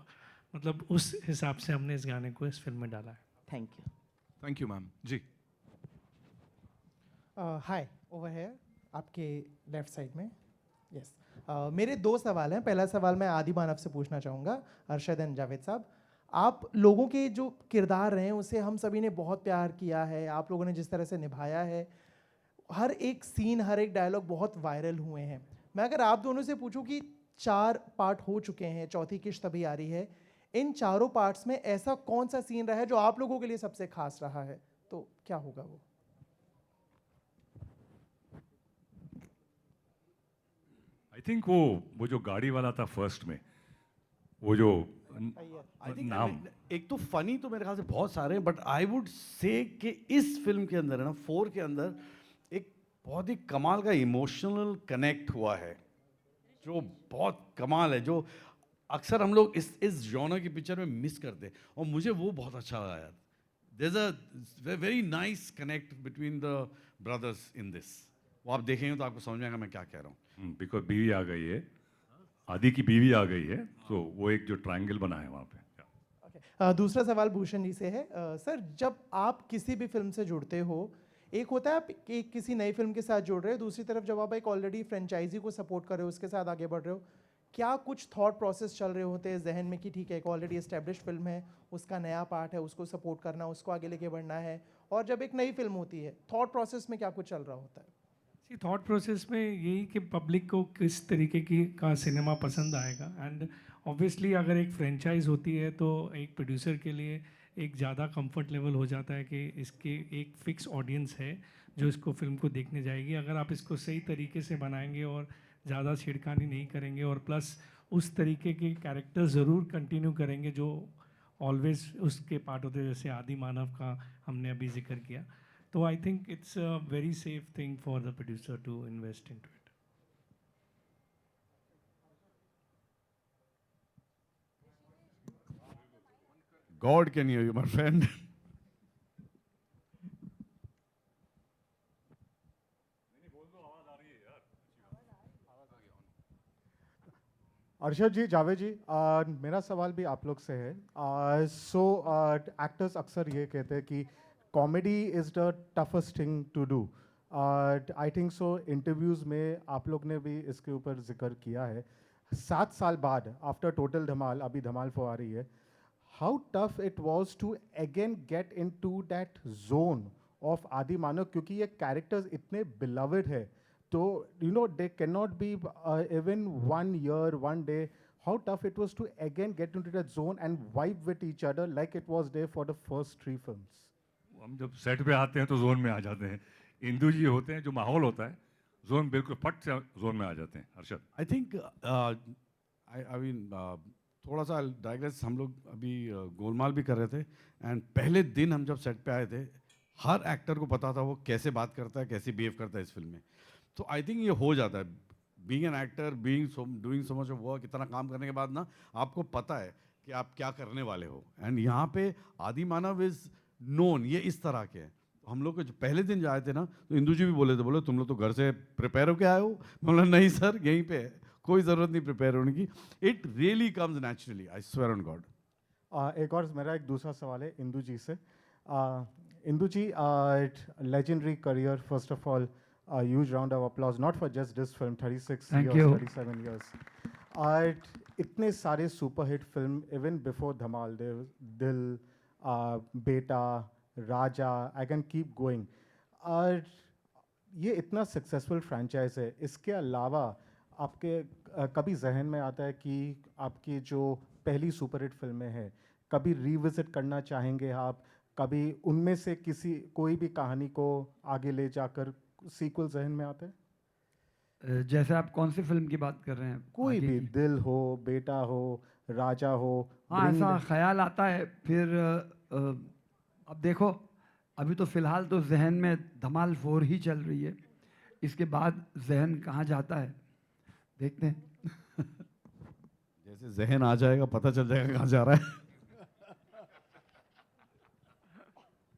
मतलब उस हिसाब से हमने इस गाने को इस फिल्म में डाला है। Thank you. Thank you ma'am ji. Hi, over here आपके लेफ्ट साइड में। यस, मेरे दो सवाल हैं। पहला सवाल मैं आदि मानव से पूछना चाहूँगा, अरशद एंड जावेद साहब। आप लोगों के जो किरदार रहे हैं उसे हम सभी ने बहुत प्यार किया है, आप लोगों ने जिस तरह से निभाया है, हर एक सीन, हर एक डायलॉग बहुत वायरल हुए हैं। मैं अगर आप दोनों से पूछूं कि 4 पार्ट हो चुके हैं, चौथी किश्त अभी आ रही है, इन चारों पार्ट्स में ऐसा कौन सा सीन रहा है जो आप लोगों के लिए सबसे खास रहा है, तो क्या होगा वो? आई थिंक वो जो गाड़ी वाला था फर्स्ट में, वो जो नाम, एक तो फनी तो मेरे ख्याल से बहुत सारे हैं, बट आई वुड से कि इस फिल्म के अंदर है ना, 4 के अंदर एक बहुत ही कमाल का इमोशनल कनेक्ट हुआ है जो बहुत कमाल है, जो अक्सर हम लोग इस जॉनर की पिक्चर में मिस करते हैं, और मुझे वो बहुत अच्छा लगा यार। There is a very nice connect between the brothers in this. वो आप देखेंगे तो आपको समझ में आएगा मैं क्या कह रहा हूँ। बिकॉज बीवी आ गई है, आदि की बीवी आ गई है, तो वो एक जो ट्रायंगल बना है वहाँ पे। दूसरा सवाल भूषण जी से है। सर, जब आप किसी भी फिल्म से जुड़ते हो, एक होता है आप एक किसी नई फिल्म के साथ जुड़ रहे हो, दूसरी तरफ जब आप एक ऑलरेडी फ्रेंचाइजी को सपोर्ट कर रहे हो, उसके साथ आगे बढ़ रहे हो, क्या कुछ थॉट प्रोसेस चल रहे होते हैं जहन में कि ठीक है एक ऑलरेडी एस्टेब्लिश्ड फिल्म है, उसका नया पार्ट है, उसको सपोर्ट करना, उसको आगे लेके बढ़ना है, और जब एक नई फिल्म होती है, थॉट प्रोसेस में क्या कुछ चल रहा होता है? थॉट प्रोसेस में यही कि पब्लिक को किस तरीके की का सिनेमा पसंद आएगा। एंड ऑब्वियसली अगर एक फ्रेंचाइज होती है तो एक प्रोड्यूसर के लिए एक ज़्यादा कंफर्ट लेवल हो जाता है कि इसके एक फिक्स ऑडियंस है जो इसको फिल्म को देखने जाएगी। अगर आप इसको सही तरीके से बनाएंगे और ज़्यादा छिड़खानी नहीं करेंगे, और प्लस उस तरीके के कैरेक्टर ज़रूर कंटिन्यू करेंगे जो ऑलवेज उसके पार्ट होते हैं, जैसे आदि मानव का हमने अभी जिक्र किया, तो I think it's a very safe thing for the producer to invest into it. God can hear you, my friend. Arshad ji, Javed ji, मेरा सवाल भी आप लोग से है। सो एक्टर्स अक्सर ये कहते हैं कि comedy is the toughest thing to do. I think so interviews में आप लोग ने भी इसके ऊपर जिक्र किया है। 7 साल बाद आफ्टर टोटल धमाल, अभी धमाल 4 आ रही है, how tough it was to again get into that zone of आदि मानव, क्योंकि ये कैरेक्टर्स इतने बिलवड है, तो you know they cannot be even 1 year, 1 day. How tough it was to again get into that zone and vibe with each other like it was there for the first 3 films. हम जब set पे आते हैं तो zone में आ जाते हैं। इंदु जी होते हैं, जो माहौल होता है, जोन बिल्कुल फट से जोन में आ जाते हैं। Arshad, I think I mean थोड़ा सा डायग्रेस, हम लोग अभी गोलमाल भी कर रहे थे, एंड पहले दिन हम जब सेट पे आए थे, हर एक्टर को पता था वो कैसे बात करता है, कैसे बिहेव करता है इस फिल्म में। तो आई थिंक ये हो जाता है, being an actor, doing so much of work, इतना काम करने के बाद ना आपको पता है कि आप क्या करने वाले हो। एंड यहाँ पे आदि मानव इज नोन, ये इस तरह के हैं। तो हम लोग को जो पहले दिन जो आए थे ना, तो इंदु जी भी बोले तुम लोग तो घर से प्रिपेयर होके आए हो? बोला नहीं सर, यहीं पे है, कोई ज़रूरत नहीं प्रिपेयर होने की. It really comes naturally, I swear on God. एक और मेरा एक दूसरा सवाल है इंदु जी से. इंदु जी, legendary career, first of all, a huge round of applause, not for just this film, 36 Thank years, you. 37 years. इतने सारे super hit film, even before Dhamaal, Dil, Beta, Raja, I can keep going. और ये इतना सक्सेसफुल फ्रेंचाइज है, इसके अलावा आपके कभी जहन में आता है कि आपकी जो पहली सुपर हिट फिल्में हैं, कभी रिविजिट करना चाहेंगे आप? कभी उनमें से कोई भी कहानी को आगे ले जाकर सीक्वल जहन में आता है? जैसे आप कौन सी फिल्म की बात कर रहे हैं? कोई आगे भी, की? दिल हो, बेटा हो, राजा हो. हाँ, ऐसा ख्याल आता है. फिर अब देखो, अभी तो फिलहाल तो जहन में धमाल 4 ही चल रही है. इसके बाद जहन कहाँ जाता है देखते हैं. जैसे जहन आ जाएगा पता चल जाएगा कहाँ जा रहा है.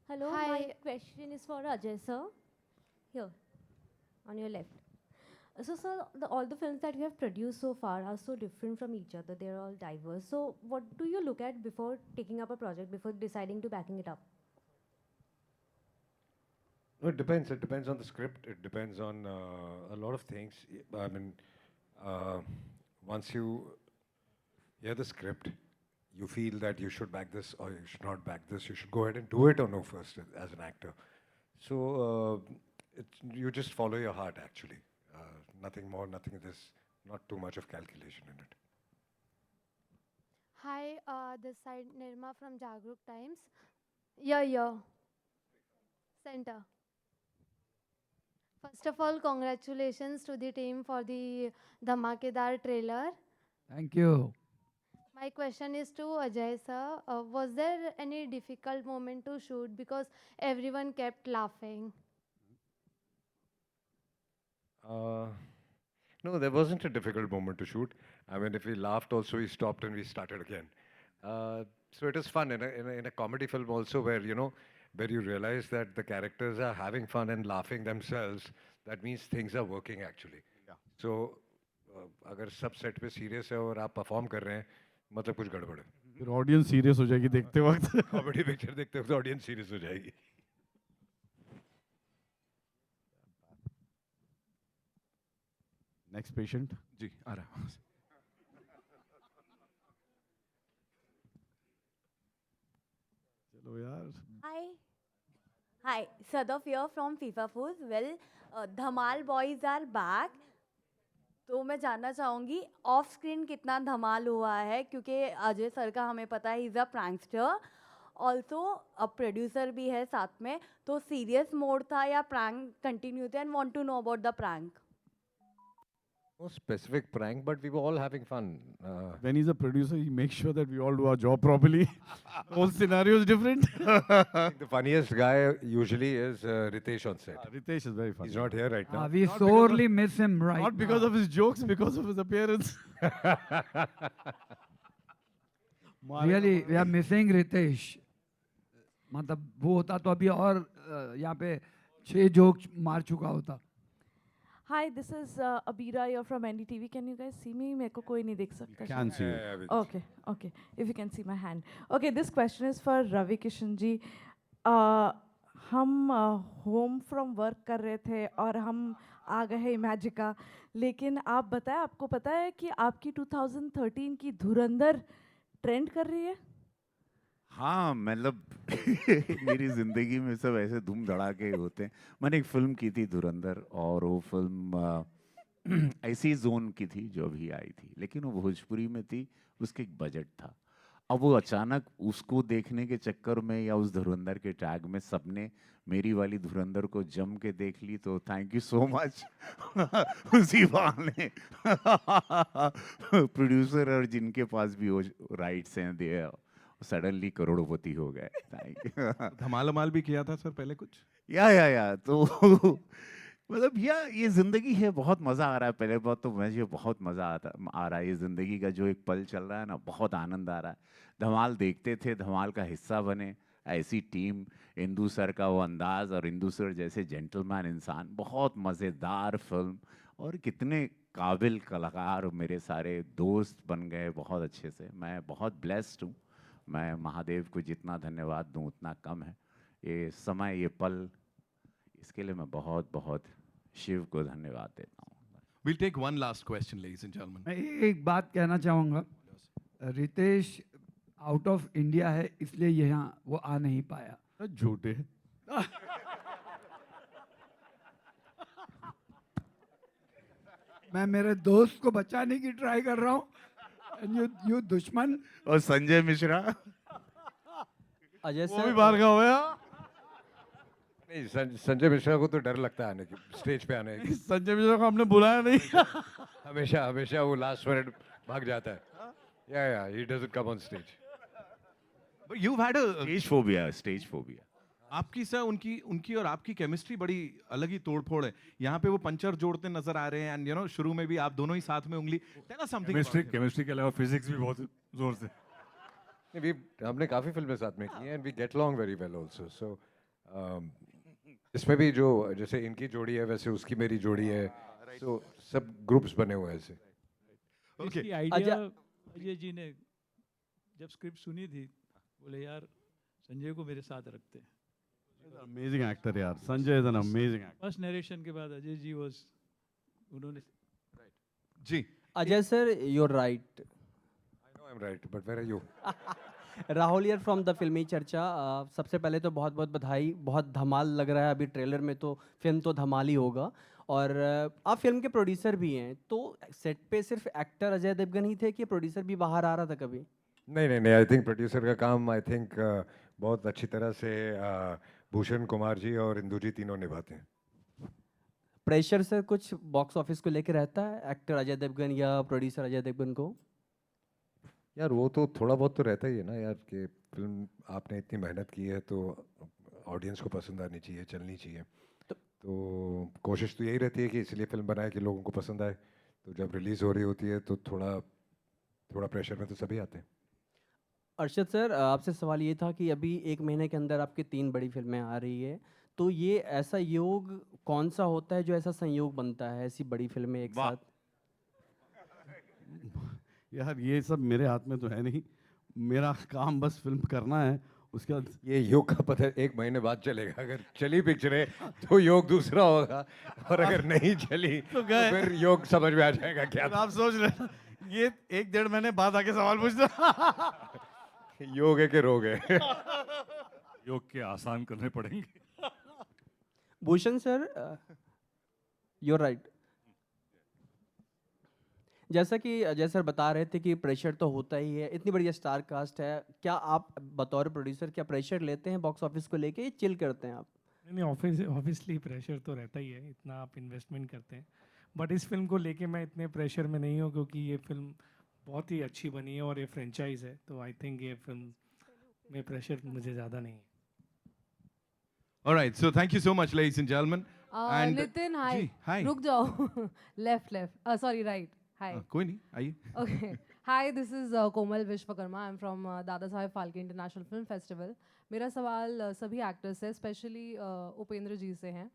Hello, my question is for Ajay sir. Here, on your left. So, sir, all the films that you have produced so far are so different from each other. They're all diverse. So, what do you look at before taking up a project, before deciding to backing it up? No, it depends. It depends on the script. It depends on a lot of things. I mean, once you hear the script, you feel that you should back this or you should not back this. You should go ahead and do it or no first as an actor. So you just follow your heart actually. Nothing more, nothing. There's not too much of calculation in it. Hi, this side Nirma from Jagruk Times. Yeah. Center. First of all, congratulations to the team for the Dhamakedar trailer. Thank you. My question is to Ajay sir. Was there any difficult moment to shoot because everyone kept laughing? No, there wasn't a difficult moment to shoot. I mean, if we laughed also, we stopped and we started again. So it is fun in a comedy film also where, where you realize that the characters are having fun and laughing themselves. That means things are working actually. So अगर सब set पे serious है और आप perform कर रहे हैं, मतलब कुछ गड़बड़ है. फिर ऑडियंस सीरियस हो जाएगी देखते वक्त. कॉमेडी पिक्चर देखते वक्त ऑडियंस सीरियस हो जाएगी. नेक्स्ट पेशेंट जी आ रहा है. चलो यार. Hi, Sadaf here from FIFA Foods. Well, Dhamal boys are back. तो मैं जानना चाहूँगी ऑफ स्क्रीन कितना धमाल हुआ है, क्योंकि अजय सर का हमें पता है, इज़ अ प्रैंकस्टर. ऑल्सो अब प्रोड्यूसर भी है साथ में, तो सीरियस मोड था या प्रैंक कंटिन्यू थे? And want to know about the prank. No specific prank, but we were all having fun. When he's a producer, he makes sure that we all do our job properly. Whole scenario is different. I think the funniest guy usually is Ritesh on set. Ritesh is very funny. He's not here right now. We sorely miss him right Not because of his jokes, because of his appearance. Really, we are missing Ritesh. मतलब वो होता तो अभी और यहाँ पे 6 joke मार चुका होता. Hi, this is Abira here from NDTV. Can you guys see me? मेरे को कोई नहीं देख सकता. Can see you. Okay. If you can see my hand. Okay, this question is for Ravi Kishan ji. हम होम फ्रॉम वर्क कर रहे थे और हम आ गए हैं इमेजिका, लेकिन आप बताएं, आपको पता है कि आपकी 2013 की धुरंधर ट्रेंड कर रही है? हाँ, मतलब मेरी ज़िंदगी में सब ऐसे धूम धड़ाके होते हैं. मैंने एक फ़िल्म की थी धुरंधर, और वो फिल्म ऐसी जोन की थी जो अभी आई थी, लेकिन वो भोजपुरी में थी, उसके एक बजट था. अब वो अचानक उसको देखने के चक्कर में या उस धुरंधर के टैग में सबने मेरी वाली धुरंधर को जम के देख ली. तो थैंक यू सो मच उसी बहाने प्रोड्यूसर और जिनके पास भी वो राइट्स हैं दे सडनली करोड़पति हो गए. Thank you. धमाल भी किया था सर पहले कुछ? या तो मतलब ये ज़िंदगी है, बहुत मज़ा आ रहा है. पहले बात तो मुझे बहुत मज़ा आ रहा है. ये ज़िंदगी का जो एक पल चल रहा है ना, बहुत आनंद आ रहा है. धमाल देखते थे, धमाल का हिस्सा बने, ऐसी टीम, इंदु सर का वो अंदाज़ और इंदु सर जैसे जेंटलमैन इंसान, बहुत मज़ेदार फिल्म, और कितने काबिल कलाकार मेरे सारे दोस्त बन गए बहुत अच्छे से। मैं बहुत ब्लेस्ड हूँ। मैं महादेव को जितना धन्यवाद दूँ उतना कम है। ये समय, ये पल, इसके लिए मैं बहुत बहुत शिव को धन्यवाद देता हूँ। We'll take one last question, ladies and gentlemen. मैं एक बात कहना चाहूँगा, रितेश आउट ऑफ इंडिया है इसलिए यहाँ वो आ नहीं पाया। झूठे। मैं मेरे दोस्त को बचाने की ट्राई कर रहा हूँ। यू दुश्मन। और संजय मिश्रा अजय वो भी बाहर का होया। नहीं, संजय मिश्रा को तो डर लगता है आने की, स्टेज पे आने की। संजय मिश्रा को हमने बुलाया नहीं। हमेशा हमेशा वो लास्ट मिनट भाग जाता है। या he doesn't come on stage. But you've had a stage phobia. आपकी सर उनकी और आपकी केमिस्ट्री बड़ी अलग ही तोड़फोड़ है। यहाँ पे वो पंचर जोड़ते नजर आ रहे हैं एंड यू नो शुरू में भी आप दोनों ही साथ में उंगली। Tell us something. केमिस्ट्री के अलावा फिजिक्स भी बहुत जोर से। हमने काफी फिल्में साथ में की हैं and we get along very well also. So इसमें भी जो जैसे इनकी जोड़ी है वैसे उसकी मेरी जोड़ी है। सो सब ग्रुप्स बने हुए हैं ऐसे। इसकी आइडिया अजय जी ने जब स्क्रिप्ट सुनी थी बोले यार संजय को मेरे साथ रखते हैं। अमेजिंग एक्टर यार, Sanjay is an amazing actor. First narration के बाद अजय जी उन्होंने ji Ajay sir you're right. I know I'm right, but where are you? Rahul यार फ्रॉम द फिल्मी चर्चा। सबसे पहले तो बहुत बहुत बधाई, बहुत धमाल लग रहा है। अभी ट्रेलर में तो फिल्म तो धमाल ही होगा। और आप फिल्म के प्रोड्यूसर भी हैं, तो सेट पे सिर्फ एक्टर अजय देवगन ही थे कि प्रोड्यूसर भी बाहर आ रहा था कभी? नहीं, आई थिंक प्रोड्यूसर का काम आई थिंक बहुत अच्छी तरह से भूषण कुमार जी और इंदु जी तीनों निभाते हैं। प्रेशर सर कुछ बॉक्स ऑफिस को लेकर रहता है एक्टर अजय देवगन या प्रोड्यूसर अजय देवगन को? यार वो तो थोड़ा बहुत तो रहता ही है ना यार, कि फिल्म आपने इतनी मेहनत की है तो ऑडियंस को पसंद आनी चाहिए, चलनी चाहिए। तो कोशिश तो यही रहती है कि इसलिए फिल्म बनाए कि लोगों को पसंद आए। तो जब रिलीज़ हो रही होती है तो थोड़ा प्रेशर में तो सभी आते हैं। अर्शद सर आपसे सवाल ये था कि अभी 1 महीने के अंदर आपकी 3 बड़ी फिल्में आ रही है, तो ये ऐसा योग कौन सा होता है जो ऐसा संयोग बनता है ऐसी बड़ी फिल्में एक साथ? यार ये सब मेरे हाथ में तो है नहीं। मेरा काम बस फिल्म करना है। उसके बाद ये योग का पता 1 महीने बाद चलेगा। अगर चली पिक्चरें तो योग दूसरा होगा, और अगर नहीं चली तो फिर योग समझ में आ जाएगा क्या। आप सोच रहे ये 1-1.5 महीने बाद आके सवाल पूछना। योग है कि रोग है? योग के आसान करने पड़ेंगे। Bhushan sir you're right. जैसा कि अजय सर बता रहे थे कि प्रेशर तो होता ही है, इतनी बड़ी स्टार कास्ट है, क्या आप बतौर प्रोड्यूसर क्या प्रेशर लेते हैं बॉक्स ऑफिस को लेके या चिल करते हैं आप? नहीं, ऑब्वियसली प्रेशर तो रहता ही है, इतना आप इन्वेस्टमेंट करते हैं। बट इस फिल्म को लेके मैं इतने प्रेशर में नहीं हूँ क्योंकि ये फिल्म बहुत ही अच्छी बनी है और ये फ्रेंचाइज है, तो आई थिंक ये फिल्म में प्रेशर मुझे ज़्यादा नहीं है। Alright, so thank you so much, ladies and gentlemen. And Nitin hi, ji, hi. रुक जाओ। Left sorry right. हाय कोई नहीं, आइए। Okay hi, this is Komal Vishwakarma. I am from Dada Saheb Phalke international film festival. मेरा सवाल सभी एक्टर्स से, स्पेशली उपेंद्र जी से हैं।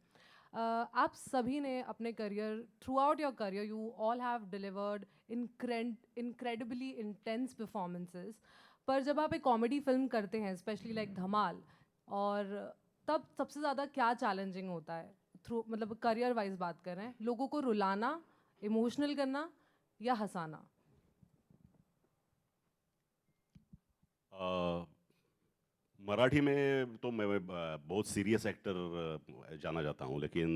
आप सभी ने अपने career, through out your career, you all have delivered incredibly intense performances, पर जब आप एक कॉमेडी फिल्म करते हैं, स्पेशली लाइक धमाल, और तब सबसे ज़्यादा क्या चैलेंजिंग होता है? थ्रू मतलब करियर वाइज बात कर रहे हैं, लोगों को रुलाना, इमोशनल करना या हंसाना? मराठी में तो मैं बहुत सीरियस एक्टर जाना जाता हूँ, लेकिन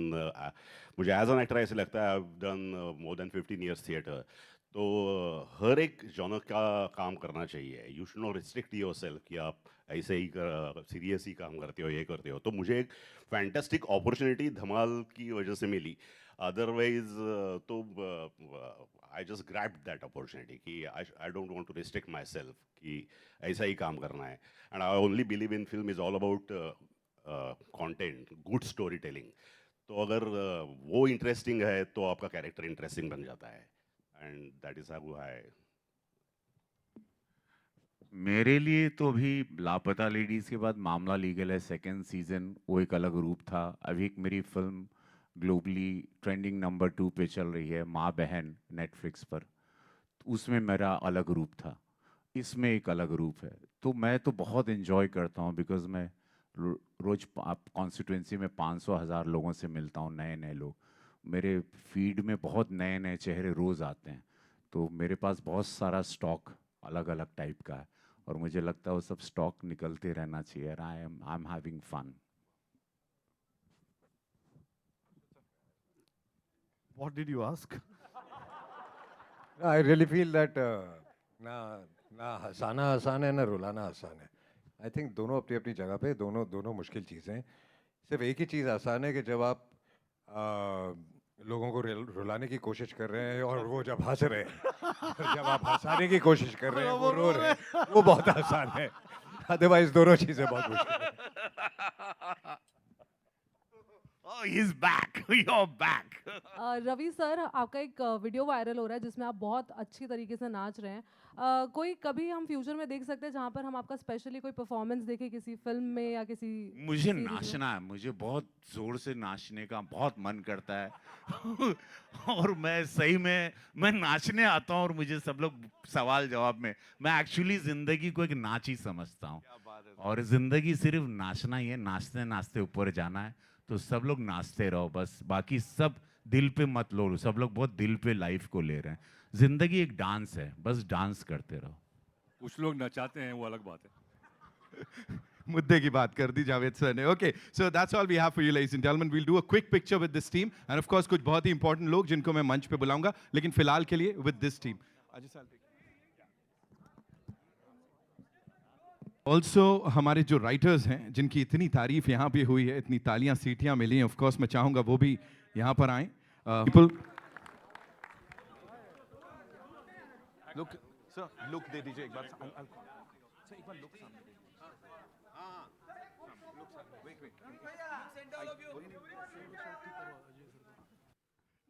मुझे एज एन एक्टर ऐसे लगता है I have done more than 15 years theatre, तो हर एक जॉनर का काम करना चाहिए। You should not restrict yourself कि आप ऐसे ही सीरियस ही काम करते हो, ये करते हो। तो मुझे एक फैंटास्टिक अपॉर्चुनिटी धमाल की वजह से मिली, अदरवाइज तो I just grabbed that opportunity कि I don't want to restrict myself कि ऐसा ही काम करना है। And I only believe in film is all about content, good storytelling. तो अगर वो इंटरेस्टिंग है तो आपका कैरेक्टर इंटरेस्टिंग बन जाता है, and that is how I. मेरे लिए तो अभी लापता लेडीज़ के बाद मामला लीगल है सेकंड सीजन, वो एक अलग रूप था। अभी एक मेरी फिल्म ग्लोबली ट्रेंडिंग नंबर 2 पे चल रही है, माँ बहन नेटफ्लिक्स पर। उसमें मेरा अलग रूप था, इसमें एक अलग रूप है। तो मैं तो बहुत इन्जॉय करता हूँ, बिकॉज मैं रोज़ कॉन्स्टिट्यूंसी में 500,000 लोगों से मिलता हूँ, नए नए लोग। मेरे फीड में बहुत नए नए चेहरे रोज़ आते हैं, तो मेरे पास बहुत सारा स्टॉक अलग अलग टाइप का है, और मुझे लगता है वो सब स्टॉक निकलते रहना चाहिए। I am having fun. What did you ask? I really feel that ना हंसाना आसान है, ना रुलाना आसान है। आई थिंक दोनों अपनी अपनी जगह पे दोनों मुश्किल चीज़ें हैं। सिर्फ एक ही चीज़ आसान है कि जब आप लोगों को रुलाने की कोशिश कर रहे हैं और वो जब हंस रहे हैं, और जब आप हंसाने की कोशिश कर रहे हैं वो रो रहे हैं, वो बहुत आसान है। अदरवाइज दोनों चीज़ें बहुत मुश्किल है। Oh, he's back. You're back. Ravi sir, आपका एक वीडियो वायरल हो रहा है जिसमें आप बहुत अच्छी तरीके से नाच रहे हैं। कोई कभी हम फ्यूचर में देख सकते हैं जहाँ पर हम आपका स्पेशली कोई परफॉर्मेंस देखें किसी फिल्म में या किसी मुझे सीरीज में? नाचना है, मुझे बहुत ज़ोर से नाचने का बहुत मन करता है। और मैं सही में मैं नाचने आता हूँ, और मुझे सब लोग सवाल जवाब में, मैं एक्चुअली ज़िंदगी को एक नाच ही समझता हूँ, और ज़िंदगी सिर्फ नाचना ही है। नाचते नाचते ऊपर जाना है, तो सब लोग नाचते रहो बस, बाकी सब दिल पे मत लो। सब लोग बहुत दिल पे लाइफ को ले रहे हैं। जिंदगी एक डांस है, बस डांस करते रहो। कुछ लोग नचाते हैं, वो अलग बात है। मुद्दे की बात कर दी जावेद सर ने। Okay, so that's all we have for you ladies and gentleman. We'll do a quick picture with this team, and of course कुछ बहुत ही इंपॉर्टेंट लोग जिनको मैं मंच पे बुलाऊंगा, लेकिन फिलहाल के लिए विद दिस टीम। ऑल्सो हमारे जो राइटर्स हैं, जिनकी इतनी तारीफ यहाँ पे हुई है, इतनी तालियां सीटियां मिली हैं, ऑफ कोर्स मैं चाहूंगा वो भी यहाँ पर आएं। पीपल लुक सर, लुक दे दीजिए एक बार सर, एक बार लुक सामने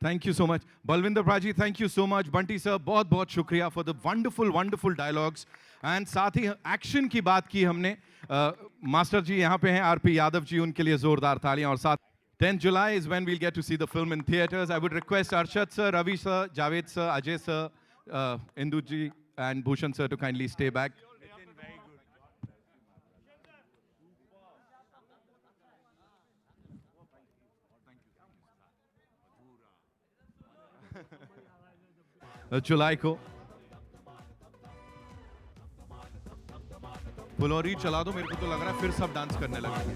thank you so much Balwinder paaji, thank you so much Bunty sir, बहुत बहुत शुक्रिया for the wonderful dialogues. And साथ ही एक्शन की बात की हमने, मास्टर जी यहाँ पे हैं, आरपी यादव जी, उनके लिए जोरदार तालियां। और साथ 10 July is when we'll get to see the film in theaters. I would request Arshad sir, Ravi sir, Javed sir, Ajay sir, Indu ji and Bhushan sir to kindly stay back. जुलाई को फुलौरी चला दो, मेरे को तो लग रहा है फिर सब डांस करने लगेंगे।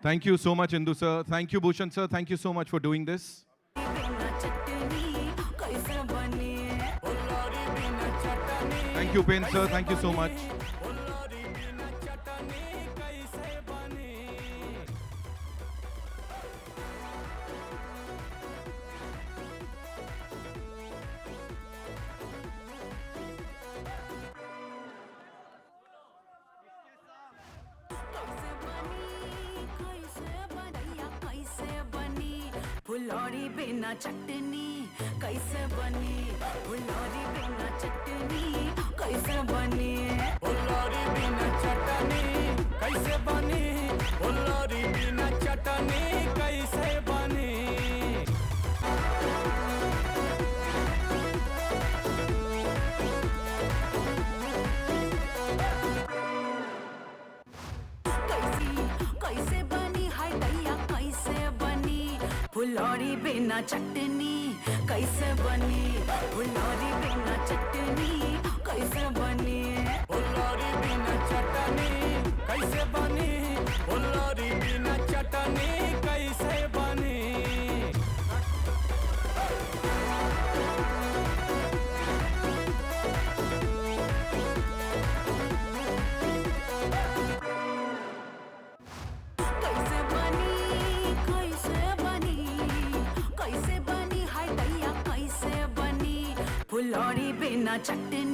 Thank you so much, Indu sir. Thank you, Bhushan sir. Thank you so much for doing this. Thank you, Pen sir. Thank you so much. फुलौरी बिना चटनी कैसे बनी, फुलौरी बिना चटनी कैसे बनी, फुलौरी बिना चटनी कैसे बनी, फुलौरी बिना चटनी कैसे बनी। कैसे बनी हाय दैया कैसे बनी, फुलौरी बिना चटनी कैसे बनी, फुलौरी बिना चटनी कैसे बनी, फुलौरी बिना चटनी कैसे बनी, फुलौरी बिना चटनी कैसे बनी। कैसे बनी कैसे बनी, कैसे बनी हाय दैया कैसे बनी, फुलौरी बिना चटनी